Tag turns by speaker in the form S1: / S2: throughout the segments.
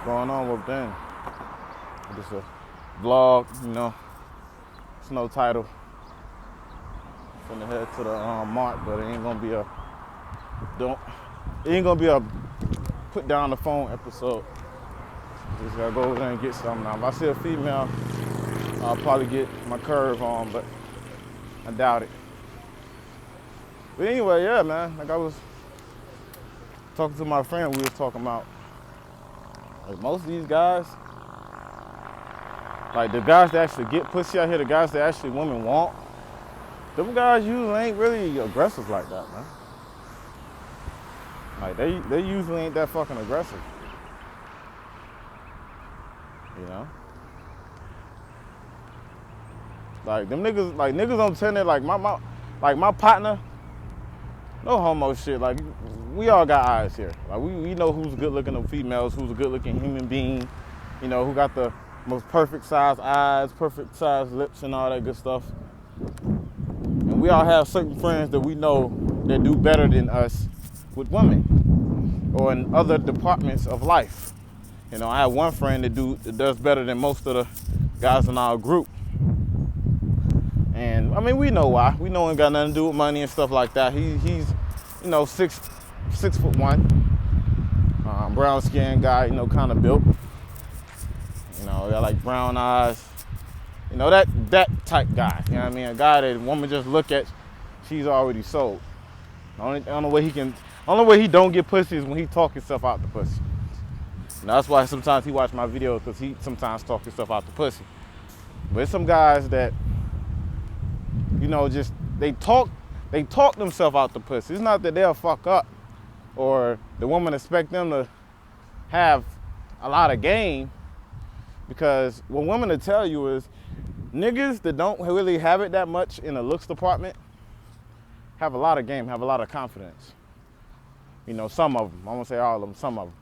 S1: going on with them. Just a vlog, you know. It's no title. Finna head to the mart, but it ain't gonna be a put down the phone episode. Just gotta go over there and get something now. If I see a female, I'll probably get my curve on, but I doubt it. But anyway, yeah, man. Like I was talking to my friend, we was talking about like most of these guys, like the guys that actually get pussy out here, the guys that actually women want, them guys usually ain't really aggressive like that, man. Like they usually ain't that fucking aggressive. You know? Like them niggas don't tell it like my partner, no homo shit. Like we all got eyes here. Like we know who's good looking of females, who's a good looking human being, you know, who got the most perfect size eyes, perfect size lips and all that good stuff. And we all have certain friends that we know that do better than us with women or in other departments of life. You know, I have one friend that does better than most of the guys in our group. And I mean, we know why. We know it got nothing to do with money and stuff like that. He's you know, 6'1", brown skinned guy, you know, kind of built. You know, got like brown eyes. You know, that type guy. You know what I mean? A guy that a woman just look at, she's already sold. The only way he don't get pussy is when he talk himself out the pussy. And that's why sometimes he watch my videos, because he sometimes talk himself out the pussy. But it's some guys that, you know, just they talk themselves out the pussy. It's not that they'll fuck up or the woman expect them to have a lot of game, because what women will tell you is niggas that don't really have it that much in the looks department have a lot of game, have a lot of confidence. You know, some of them, I won't say all of them, some of them.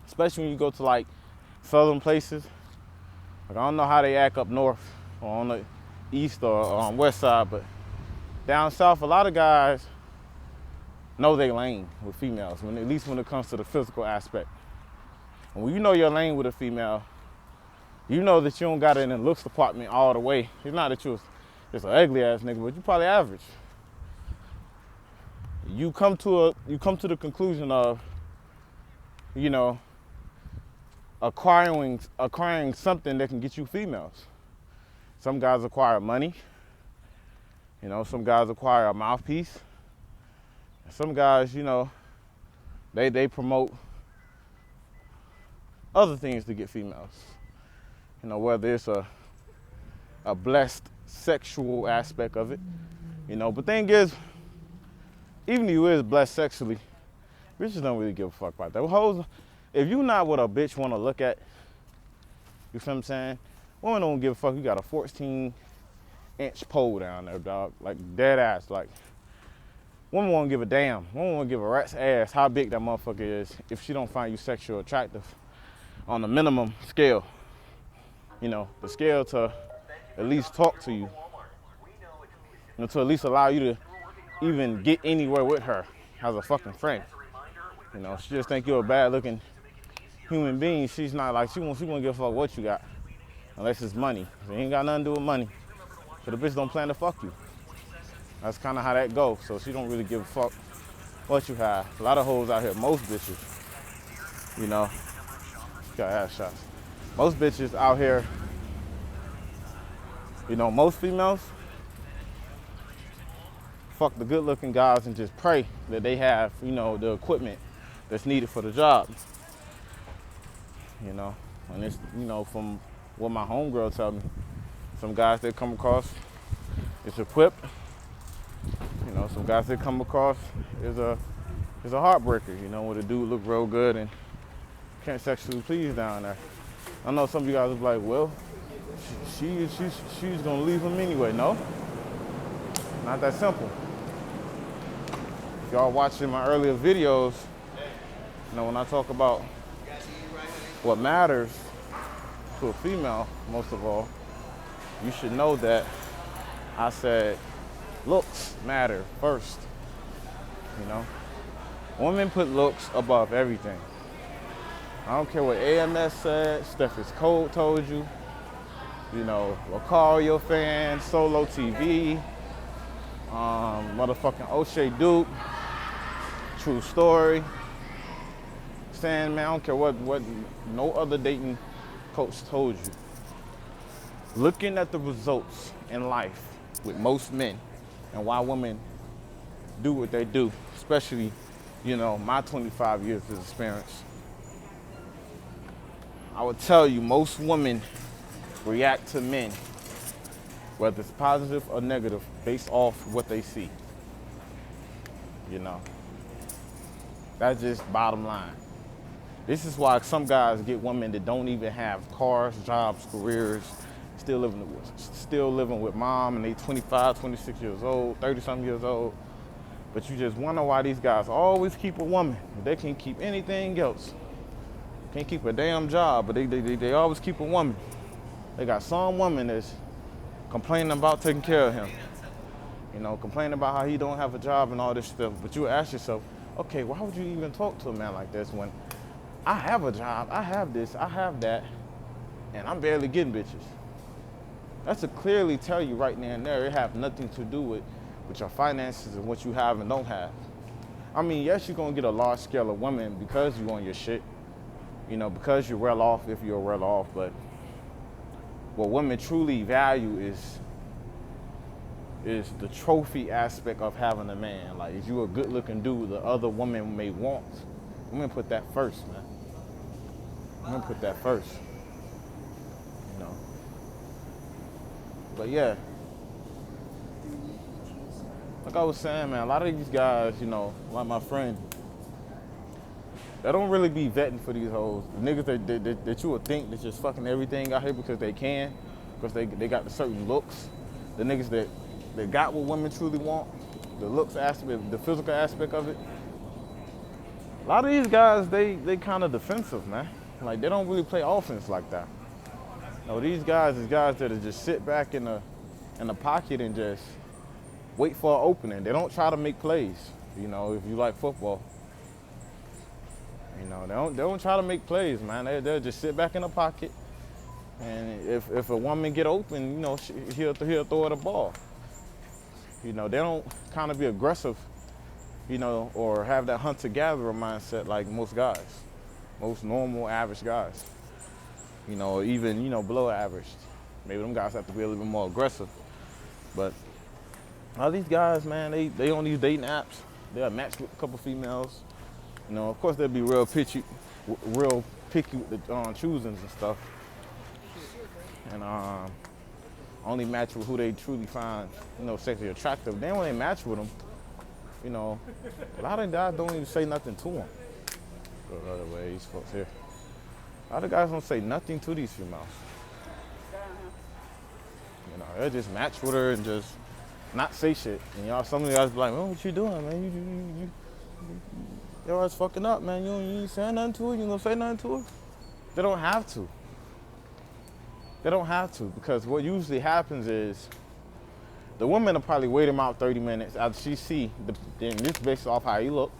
S1: Especially when you go to like southern places. Like I don't know how they act up north or on the east or on west side, but down south, a lot of guys know they lane with females, at least when it comes to the physical aspect. And when you know your lane with a female, you know that you don't got it in the looks department all the way. It's not that you're just an ugly ass nigga, but you probably average. You come to the conclusion of, you know, acquiring something that can get you females. Some guys acquire money. You know, some guys acquire a mouthpiece. And some guys, you know, they promote other things to get females. You know, whether it's a blessed sexual aspect of it, you know. But thing is, even if you is blessed sexually, bitches don't really give a fuck about that. Hoes, if you not what a bitch want to look at, you feel what I'm saying? Women don't give a fuck. You got a 14-inch pole down there, dog. Like dead ass. Like women won't give a damn. Women won't give a rat's ass how big that motherfucker is if she don't find you sexually attractive on the minimum scale. You know, the scale to at least talk to you. You know, to at least allow you to even get anywhere with her as a fucking friend. You know, she just think you're a bad looking human being. She's not like, she won't give a fuck what you got. Unless it's money. It ain't got nothing to do with money. But the bitch don't plan to fuck you. That's kind of how that goes. So she don't really give a fuck what you have. A lot of hoes out here, most bitches, you know, got ass shots. Most bitches out here, you know, most females fuck the good looking guys and just pray that they have, you know, the equipment that's needed for the job. You know, and it's, you know, from what my homegirl tell me, some guys that come across is equipped. You know, some guys that come across is a heartbreaker, you know, where the dude look real good and can't sexually please down there. I know some of you guys are like, well, she's gonna leave him anyway. No, not that simple. If y'all watching my earlier videos, you know, when I talk about what matters to a female, most of all, you should know that I said looks matter first. You know, women put looks above everything. I don't care what AMS said, Steffes Code told you, you know, Lucario fans, Solo TV, motherfucking O'Shea Duke, True Story, Sandman, I don't care what no other dating coach told you. Looking at the results in life with most men and why women do what they do, especially, you know, my 25 years of experience, I would tell you most women react to men, whether it's positive or negative, based off what they see. You know, that's just bottom line. This is why some guys get women that don't even have cars, jobs, careers, still living with mom, and they 25, 26 years old, 30-something years old. But you just wonder why these guys always keep a woman. They can't keep anything else. Can't keep a damn job, but they always keep a woman. They got some woman that's complaining about taking care of him. You know, complaining about how he don't have a job and all this stuff. But you ask yourself, okay, why would you even talk to a man like this when I have a job, I have this, I have that, and I'm barely getting bitches? That's to clearly tell you right now and there, it have nothing to do with your finances and what you have and don't have. I mean, yes, you're gonna get a large scale of women because you on your shit, you know, because you're well off if you're well off, but what women truly value is the trophy aspect of having a man. Like, if you're a good looking dude, the other woman may want. Women put that first, man. Women put that first. You know. But yeah. Like I was saying, man, a lot of these guys, you know, like my friend, they don't really be vetting for these hoes. The niggas that you would think that just fucking everything out here because they can, because they got the certain looks. The niggas that got what women truly want, the looks aspect, the physical aspect of it. A lot of these guys, they kind of defensive, man. Like, they don't really play offense like that. No, these guys is guys that just sit back in the pocket and just wait for an opening. They don't try to make plays. You know, if you like football, you know, they don't try to make plays, man. They'll just sit back in the pocket, and if a woman get open, you know, he'll throw her the ball. You know, they don't kind of be aggressive, you know, or have that hunter-gatherer mindset like most guys, most normal, average guys. You know, even, you know, below average. Maybe them guys have to be a little bit more aggressive. But all these guys, man, they on these dating apps. They'll match with a couple females. You know, of course they'll be real picky with the choosings and stuff. And only match with who they truly find, you know, sexually attractive. Then when they match with them, you know, a lot of guys don't even say nothing to them. Go the other way, these folks here. A lot of guys don't say nothing to these females. You know, they'll just match with her and just not say shit. And y'all, some of you guys be like, oh, what you doing, man? You're always fucking up, man. You ain't saying nothing to her? You gonna say nothing to her? They don't have to. They don't have to, because what usually happens is the woman will probably wait him out 30 minutes after she see, and this based off how he look,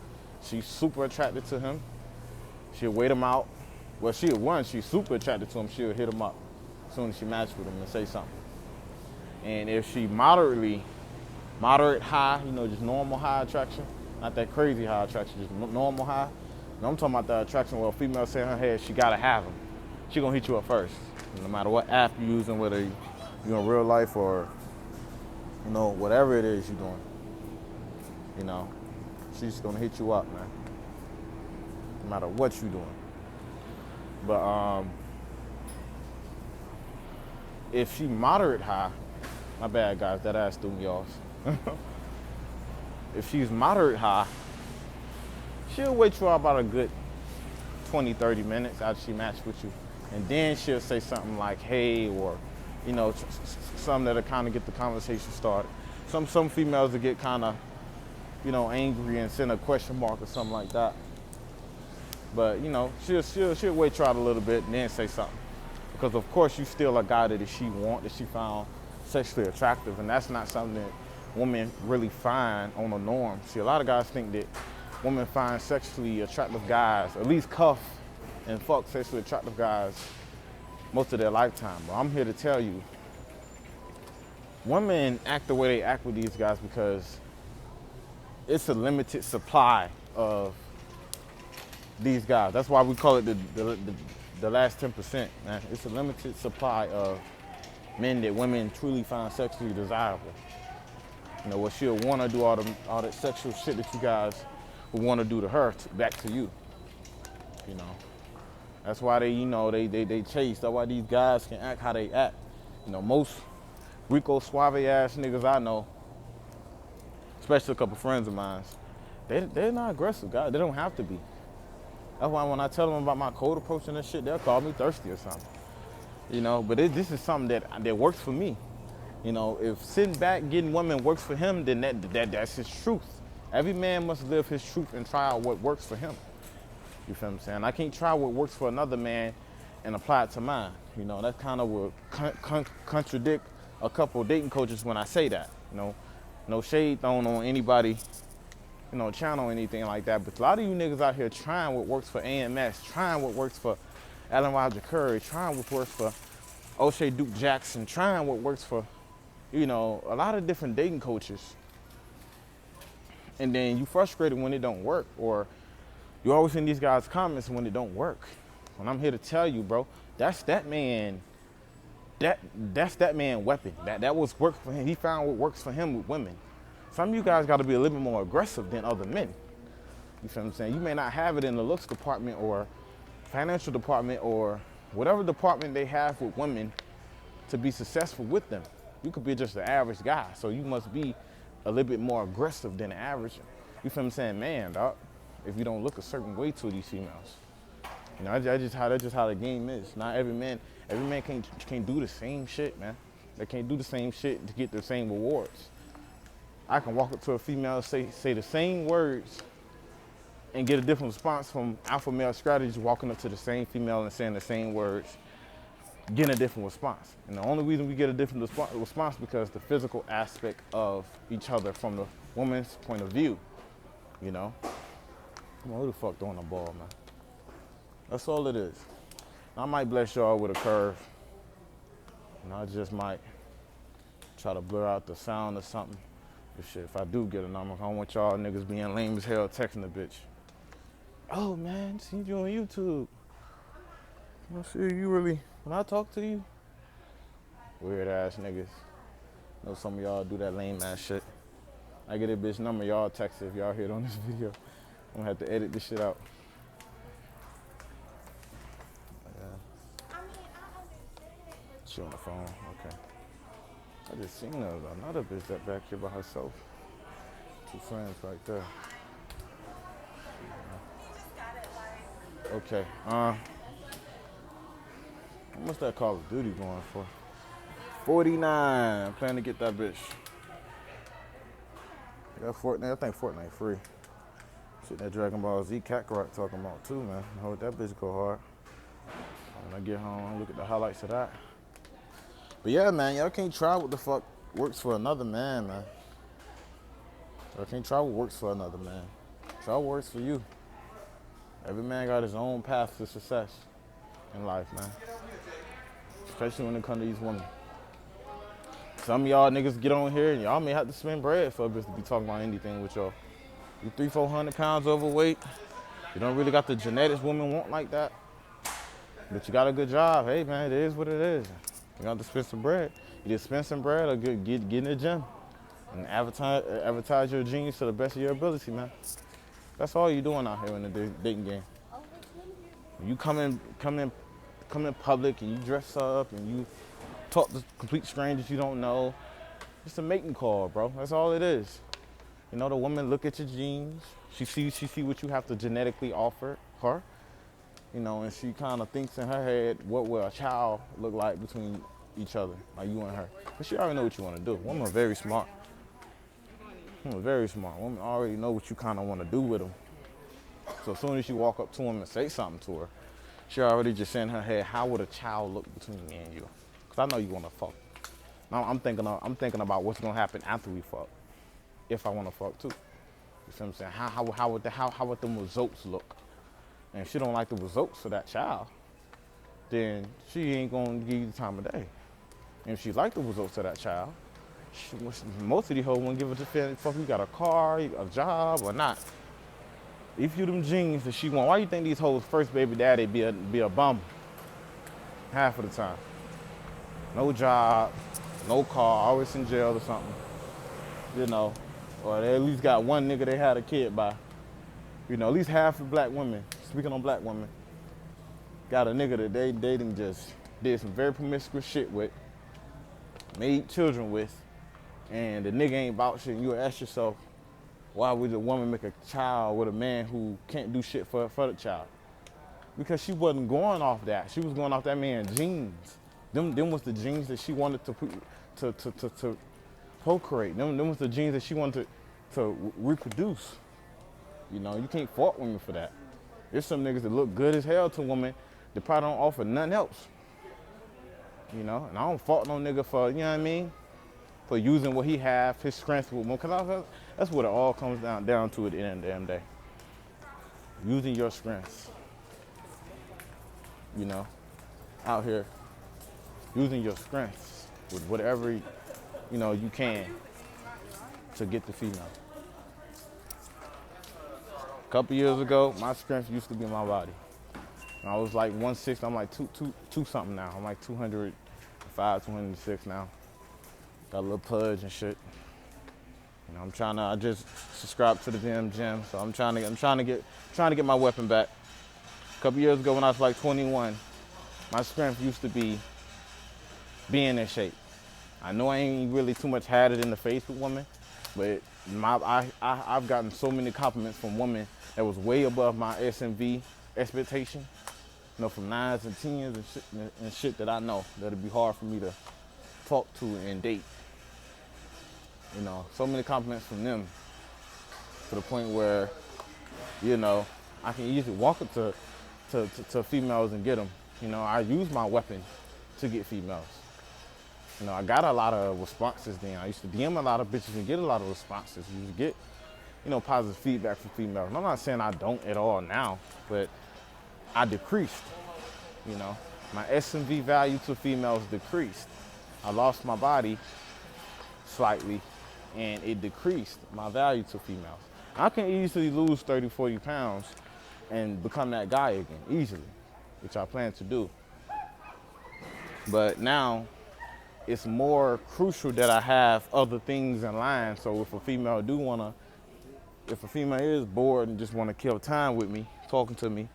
S1: she's super attracted to him. She'll wait him out. Well, she's super attracted to him, she'll hit him up as soon as she matches with him and say something. And if she moderate high, you know, just normal high attraction, not that crazy high attraction, just normal high. And I'm talking about the attraction where a female say in her head, she gotta have him. She gonna hit you up first. No matter what app you're using, whether you're in real life or, you know, whatever it is you're doing, you know, she's gonna hit you up, man. No matter what you're doing. But if she moderate high, my bad guys, that ass threw me off. If she's moderate high, she'll wait you out about a good 20, 30 minutes after she matched with you. And then she'll say something like, hey, or, you know, something that'll kind of get the conversation started. Some females will get kind of, you know, angry and send a question mark or something like that. But, you know, she'll wait you out a little bit and then say something. Because, of course, you still a guy that she found sexually attractive. And that's not something that women really find on the norm. See, a lot of guys think that women find sexually attractive guys, at least cuff and fuck sexually attractive guys most of their lifetime. But I'm here to tell you, women act the way they act with these guys because it's a limited supply of these guys. That's why we call it the last 10%, man. It's a limited supply of men that women truly find sexually desirable. You know, what she'll want to do all that sexual shit that you guys would want to do to her back to you. You know, that's why they chase. That's why these guys can act how they act. You know, most Rico Suave ass niggas I know, especially a couple friends of mine, they're not aggressive guys. They don't have to be. That's why when I tell them about my code approach and that shit, they'll call me thirsty or something. You know, but this is something that works for me. You know, if sitting back getting women works for him, then that's his truth. Every man must live his truth and try out what works for him. You feel what I'm saying? I can't try what works for another man and apply it to mine. You know, that kind of will contradict a couple of dating coaches when I say that. You know, no shade thrown on anybody, you know, channel or anything like that. But a lot of you niggas out here trying what works for AMS, trying what works for Alan Roger Curry, trying what works for O'Shea Duke Jackson, trying what works for, you know, a lot of different dating coaches. And then you frustrated when it don't work, or you always in these guys' comments when it don't work. When I'm here to tell you, bro, that's that man. That's that man weapon. That was work for him. He found what works for him with women. Some of you guys got to be a little bit more aggressive than other men. You feel what I'm saying? You may not have it in the looks department or financial department or whatever department they have with women to be successful with them. You could be just an average guy, so you must be a little bit more aggressive than the average. You feel what I'm saying, man, dog? If you don't look a certain way to these females, you know, that's just how the game is. Not every man can't do the same shit, man. They can't do the same shit to get the same rewards. I can walk up to a female, say the same words, and get a different response from alpha male strategies walking up to the same female and saying the same words, getting a different response. And the only reason we get a different response because the physical aspect of each other from the woman's point of view, you know? Come on, who the fuck throwing the ball, man? That's all it is. I might bless y'all with a curve. And I just might try to blur out the sound or something. But shit, if I do get a number, I don't want y'all niggas being lame as hell texting the bitch. Oh man, seen you on YouTube. I see you really, when I talk to you, weird ass niggas. Know some of y'all do that lame ass shit. I get a bitch number, y'all text it if y'all hear it on this video. I'm gonna have to edit this shit out. Yeah. She on the phone, okay. I just seen another bitch that back here by herself. Two friends right there. Okay, how much that Call of Duty going for? 49, I'm planning to get that bitch. Got Fortnite, I think Fortnite free. Shit, that Dragon Ball Z Kakarot talking about too, man. I hope that bitch go hard. When I get home, I'll look at the highlights of that. But yeah, man, y'all can't try what the fuck works for another man, man. Y'all can't try what works for another man. Try what works for you. Every man got his own path to success in life, man. Especially when it comes to these women. Some of y'all niggas get on here and y'all may have to spend bread for a bitch to be talking about anything with y'all. You 300-400 pounds overweight. You don't really got the genetics women want like that. But you got a good job. Hey, man, it is what it is. You got to spend some bread. You just spend some bread or get in the gym and advertise your genes to the best of your ability, man. That's all you're doing out here in the dating game. You come in public and you dress up and you talk to complete strangers you don't know. It's a mating call, bro. That's all it is. You know, the woman look at your genes. She see what you have to genetically offer her. You know, and she kind of thinks in her head, what will a child look like between each other, like you and her. But she already know what you want to do. Women are very smart. Women very smart. Women already know what you kind of want to do with them. So as soon as you walk up to them and say something to her, she already just in her head, how would a child look between me and you? Because I know you want to fuck. Now I'm thinking about what's gonna happen after we fuck, if I want to fuck too. You feel what I'm saying? How would the results look? and she don't like the results of that child, then she ain't gonna give you the time of day. And if she like the results of that child, most of these hoes won't give it to fuck you got a car, a job, or not. If you them jeans that she want, why you think these hoes' first baby daddy be a bum? Half of the time. No job, no car, always in jail or something. You know, or they at least got one nigga they had a kid by. You know, at least half of black women, speaking on black women, got a nigga that they didn't just did some very promiscuous shit with, made children with, and the nigga ain't about shit. And you ask yourself, why would a woman make a child with a man who can't do shit for the child? Because she wasn't going off that. She was going off that man's genes. Them was the genes that she wanted to procreate. Them was the genes that she wanted to reproduce. You know, you can't fault women for that. There's some niggas that look good as hell to women that probably don't offer nothing else. You know, and I don't fault no nigga for, you know what I mean? For using what he have, his strengths with women. Because that's what it all comes down to at the end of the damn day. Using your strengths. You know, out here, using your strengths with whatever, you know, you can to get the female. A couple years ago, my strength used to be my body. I was like 160, I'm like two something now. I'm like 205, 206 now. Got a little pudge and shit. You know, I just subscribed to the damn gym, so I'm trying to get my weapon back. A couple years ago when I was like 21, my strength used to be being in shape. I know I ain't really too much had it in the face with women, but I've gotten so many compliments from women that was way above my SMV expectation. You know, from 9s and 10s and shit that I know that'd be hard for me to talk to and date. You know, so many compliments from them to the point where, you know, I can easily walk up to females and get them. You know, I use my weapon to get females. You know, I got a lot of responses then. I used to DM a lot of bitches and get a lot of responses. You used to get, you know, positive feedback from females. And I'm not saying I don't at all now, but I decreased. You know, my SMV value to females decreased. I lost my body slightly, and it decreased my value to females. I can easily lose 30, 40 pounds and become that guy again, easily, which I plan to do. But now, it's more crucial that I have other things in line. So if a female is bored and just want to kill time with me, talking to me,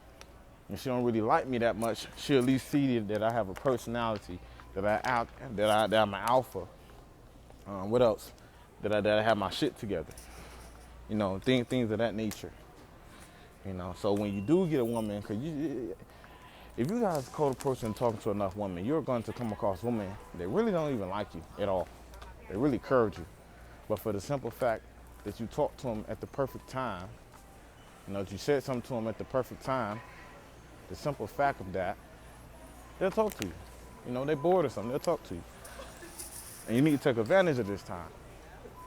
S1: and she don't really like me that much, she'll at least see that I have a personality, that I'm an alpha. What else? That I have my shit together. You know, things of that nature. You know, so when you do get a woman, because if you guys cold approach and talking to enough women, you're going to come across women that really don't even like you at all. They really curve you. But for the simple fact that you talk to them at the perfect time, you know, that you said something to them at the perfect time, the simple fact of that, they'll talk to you. You know, they're bored or something, they'll talk to you. And you need to take advantage of this time.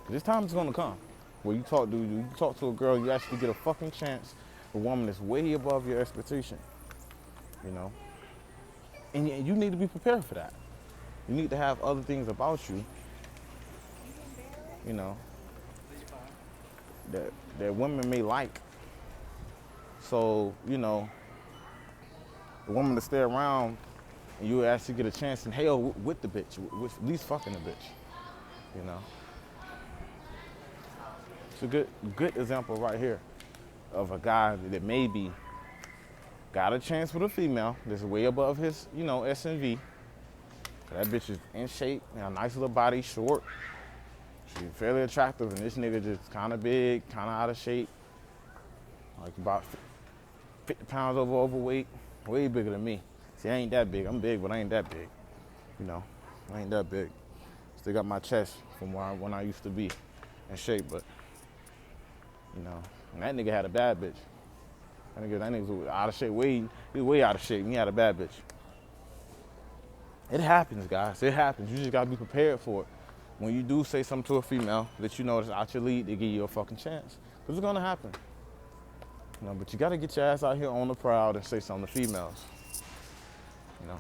S1: This time is gonna come where you talk to a girl, you actually get a fucking chance, a woman that's way above your expectation. You know? And you need to be prepared for that. You need to have other things about you, you know, that women may like. So, you know, the woman to stay around and you actually get a chance in hell with the bitch, with at least fucking the bitch, you know. It's a good example right here of a guy that maybe got a chance with a female that's way above his, you know, SMV. That bitch is in shape, you know, nice little body, short. She's fairly attractive, and this nigga just kind of big, kind of out of shape, like about 50 pounds overweight, way bigger than me. See, I ain't that big. I'm big, but I ain't that big. You know, I ain't that big. Still got my chest from when I used to be in shape, but, you know, and that nigga had a bad bitch. That nigga was out of shape, he was way out of shape, and he had a bad bitch. It happens, guys. It happens. You just gotta be prepared for it. When you do say something to a female that you know is out your league, they give you a fucking chance. Because it's gonna happen. You know, but you gotta get your ass out here on the prowl and say something to females. You know,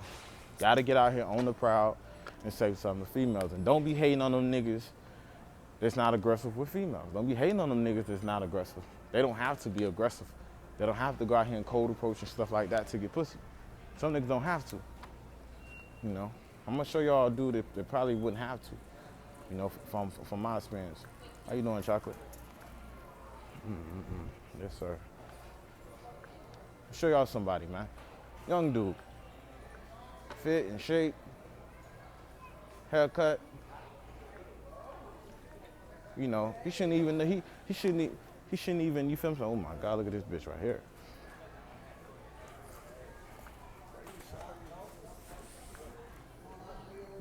S1: gotta get out here on the prowl and say something to females. And don't be hating on them niggas that's not aggressive with females. Don't be hating on them niggas that's not aggressive. They don't have to be aggressive. They don't have to go out here and cold approach and stuff like that to get pussy. Some niggas don't have to. You know, I'm gonna show y'all a dude that probably wouldn't have to. You know, from my experience. How you doing, Chocolate? Yes, sir. I'll show y'all somebody, man. Young dude. Fit and shape. Haircut. You know, he shouldn't even, he shouldn't even, you feel me? Oh my God, look at this bitch right here.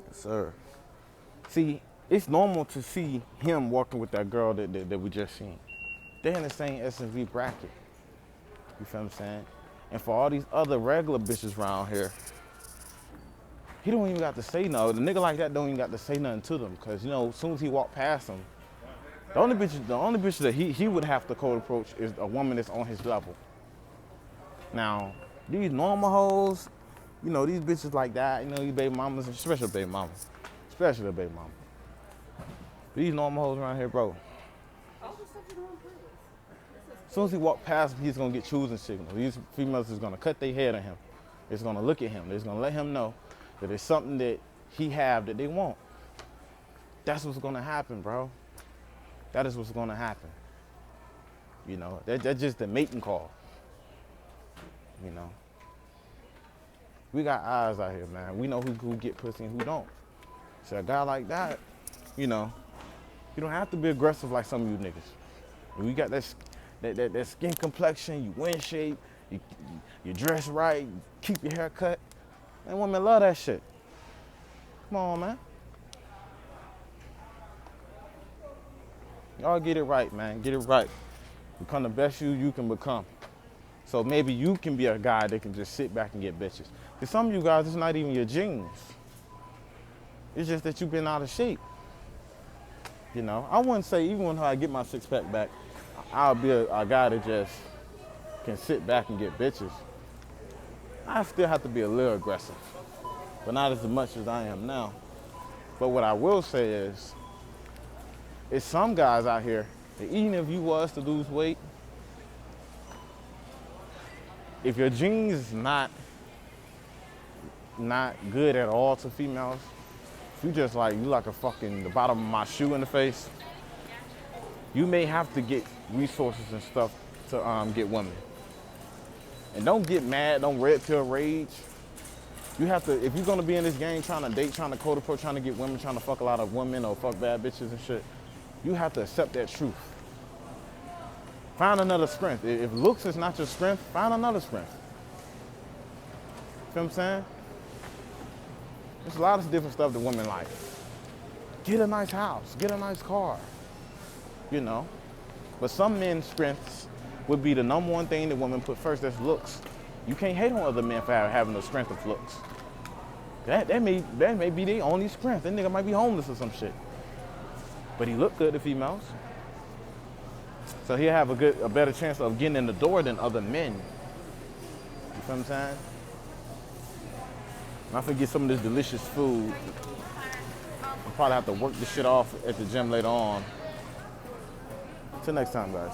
S1: Yes, sir. See, it's normal to see him walking with that girl that we just seen. They're in the same S&V bracket. You feel what I'm saying? And for all these other regular bitches around here, he don't even got to say no. The nigga like that don't even got to say nothing to them. Cause you know, as soon as he walk past them, the only bitch that he would have to cold approach is a woman that's on his level. Now, these normal hoes, you know, these bitches like that, you know, these baby mamas, especially baby mamas. Especially baby mama. These normal hoes around here, bro. As soon as he walk past him, he's gonna get choosing signals. These females is gonna cut their head on him. It's gonna look at him. It's gonna let him know that there's something that he have that they want. That's what's gonna happen, bro. That is what's gonna happen. You know, that's just the mating call. You know. We got eyes out here, man. We know who get pussy and who don't. So a guy like that, you know, you don't have to be aggressive like some of you niggas. When you got that skin complexion, you in shape, you dress right, you keep your hair cut. And women love that shit. Come on, man. Y'all get it right, man. Get it right. Become the best you can become. So maybe you can be a guy that can just sit back and get bitches. Because some of you guys, it's not even your genes. It's just that you've been out of shape. You know, I wouldn't say even when I get my six pack back, I'll be a guy that just can sit back and get bitches. I still have to be a little aggressive, but not as much as I am now. But what I will say is, it's some guys out here that even if you was to lose weight, if your genes is not good at all to females, if you just like, you like a fucking, the bottom of my shoe in the face, you may have to get resources and stuff to get women. And don't get mad, don't red pill rage. You have to, if you're gonna be in this game trying to date, trying to code approach, trying to get women, trying to fuck a lot of women or fuck bad bitches and shit, you have to accept that truth. Find another strength. If looks is not your strength, find another strength. You feel what I'm saying? There's a lot of different stuff that women like. Get a nice house, get a nice car, you know. But some men's strengths would be the number one thing that women put first, that's looks. You can't hate on other men for having the strength of looks. That may be their only strength. That nigga might be homeless or some shit. But he look good to females. So he'll have a better chance of getting in the door than other men. You feel what I'm saying? And I forget some of this delicious food. I'll probably have to work this shit off at the gym later on. Till next time, guys.